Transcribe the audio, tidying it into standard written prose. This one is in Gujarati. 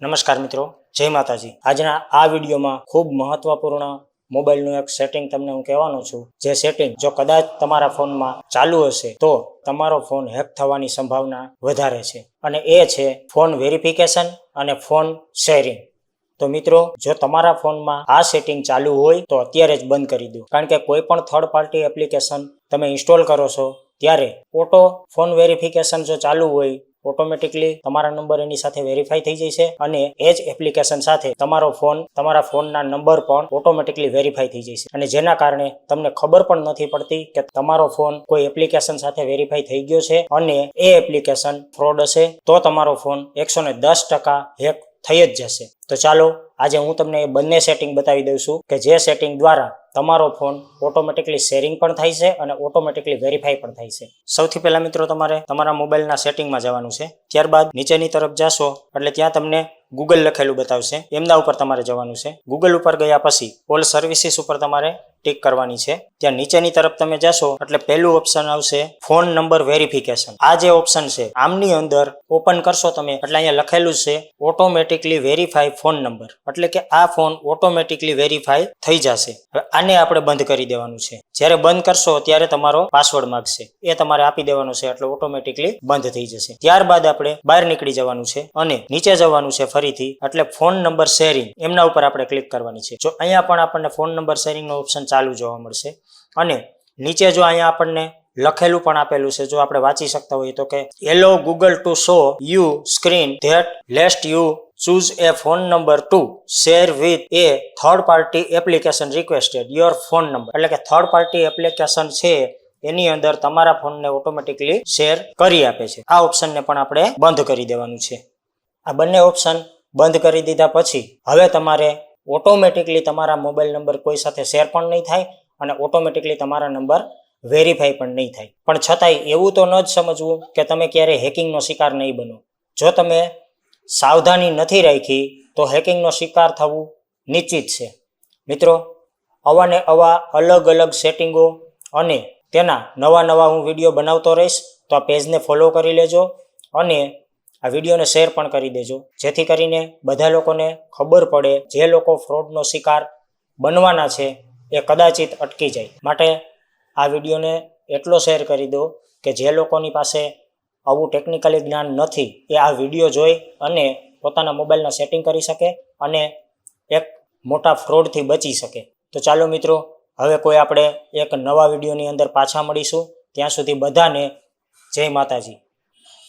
નમસ્કાર મિત્રો, જય માતાજી। આજના આ વિડીયોમાં ખૂબ મહત્વપૂર્ણ મોબાઈલનું એક સેટિંગ તમને હું કહેવાનો છું। જે સેટિંગ જો કદાચ તમારા ફોનમાં ચાલુ હશે તો તમારો ફોન હેક થવાની સંભાવના વધારે છે, અને એ છે ફોન વેરિફિકેશન અને ફોન શેરિંગ। તો મિત્રો, જો તમારા ફોનમાં આ સેટિંગ ચાલુ હોય તો અત્યારે જ બંધ કરી દો, કારણ કે કોઈ પણ થર્ડ પાર્ટી એપ્લિકેશન તમે ઇન્સ્ટોલ કરો છો ત્યારે ઓટો ફોન વેરિફિકેશન જો ચાલુ હોય ઓટોમેટિકલી તમારા નંબર એની સાથે વેરીફાઈ થઈ જશે, અને એ જ એપ્લિકેશન સાથે તમારા ફોનના નંબર પણ ઓટોમેટિકલી વેરીફાઈ થઈ જશે, અને જેના કારણે તમને ખબર પણ નથી પડતી કે તમારો ફોન કોઈ એપ્લિકેશન સાથે વેરીફાઈ થઈ ગયો છે અને એ એપ્લિકેશન ફ્રોડ હશે તો તમારો ફોન 110% હેક થઈ જ જશે। તો ચાલો આજે હું તમને એ બંને સેટિંગ બતાવી દઉં છું કે જે સેટિંગ દ્વારા તમારો ફોન ઓટોમેટિકલી શેરિંગ પણ થાય છે અને ઓટોમેટિકલી વેરીફાઈ પણ થાય છે। સૌથી પહેલા મિત્રો, તમારે તમારા મોબાઈલના સેટિંગમાં જવાનું છે। ત્યારબાદ નીચેની તરફ જાશો એટલે ત્યાં તમને ગૂગલ લખેલું બતાવશે, એમના ઉપર તમારે જવાનું છે। ગૂગલ ઉપર ગયા પછી ઓલ સર્વિસીસ ઉપર તમારે ટિક કરવાની છે। ત્યાં નીચેની તરફ તમે જશો એટલે પહેલું ઓપ્શન આવશે ફોન નંબર વેરિફિકેશન। આ જે ઓપ્શન છે આમની અંદર ઓપન કરશો તમે એટલે અહીંયા લખેલું છે ઓટોમેટિકલી વેરીફાઈ ફોન નંબર, એટલે કે આ ફોન ઓટોમેટિકલી વેરીફાઈ થઈ જશે। હવે આને આપણે બંધ કરી દેવાનું છે। જ્યારે બંધ કરશો ત્યારે તમારો પાસવર્ડ માંગશે, એ તમારે આપી દેવાનો છે એટલે ઓટોમેટિકલી બંધ થઈ જશે। ત્યારબાદ આપણે બહાર નીકળી જવાનું છે અને નીચે જવાનું છે ફરીથી, એટલે ફોન નંબર શેરિંગ એમના ઉપર આપણે ક્લિક કરવાની છે। જો અહીંયા પણ આપણને ફોન નંબર શેરિંગનો ઓપ્શન ચાલુ જોવા મળશે, અને નીચે જો અહીંયા આપણને લખેલું પણ આપેલું છે, જો આપણે વાંચી શકતા હોઈએ તો કે allow Google to show you screen that લેસ્ટ you choose a phone number to share with a third party application requested your phone number, એટલે કે થર્ડ પાર્ટી એપ્લિકેશન છે એની અંદર તમારા ફોનને ઓટોમેટિકલી શેર કરી આપે છે। આ ઓપ્શનને પણ આપણે બંધ કરી દેવાનું છે। આ બંને ઓપ્શન બંધ કરી દીધા પછી હવે તમારે ઓટોમેટિકલી તમારા મોબાઈલ નંબર કોઈ સાથે શેર પણ નહીં થાય અને ઓટોમેટિકલી તમારા નંબર વેરીફાઈ પણ નહીં થાય। પણ છતાંય એવું તો ન જ સમજવું કે તમે ક્યારેય હેકિંગનો શિકાર નહીં બનો। જો તમે સાવધાની નથી રાખી તો હેકિંગનો શિકાર થવું નિશ્ચિત છે। મિત્રો, આવા ને આવા અલગ અલગ સેટિંગો અને તેના નવા હું વિડીયો બનાવતો રહીશ, તો આ પેજને ફોલો કરી લેજો અને આ વિડીયોને શેર પણ કરી દેજો, જેથી કરીને બધા લોકોને ખબર પડે, જે લોકો ફ્રોડનો શિકાર બનવાના છે એ કદાચિત અટકી જાય। માટે આ વિડીયોને એટલો શેર કરી દો કે જે લોકોની પાસે આવું ટેકનિકલી જ્ઞાન નથી એ આ વિડીયો જોઈ અને પોતાના મોબાઈલના સેટિંગ કરી શકે અને એક મોટા ફ્રોડથી બચી શકે। તો ચાલો મિત્રો, હવે કોઈ આપણે એક નવા વિડીયોની અંદર પાછા મળીશું। ત્યાં સુધી બધાને જય માતાજી।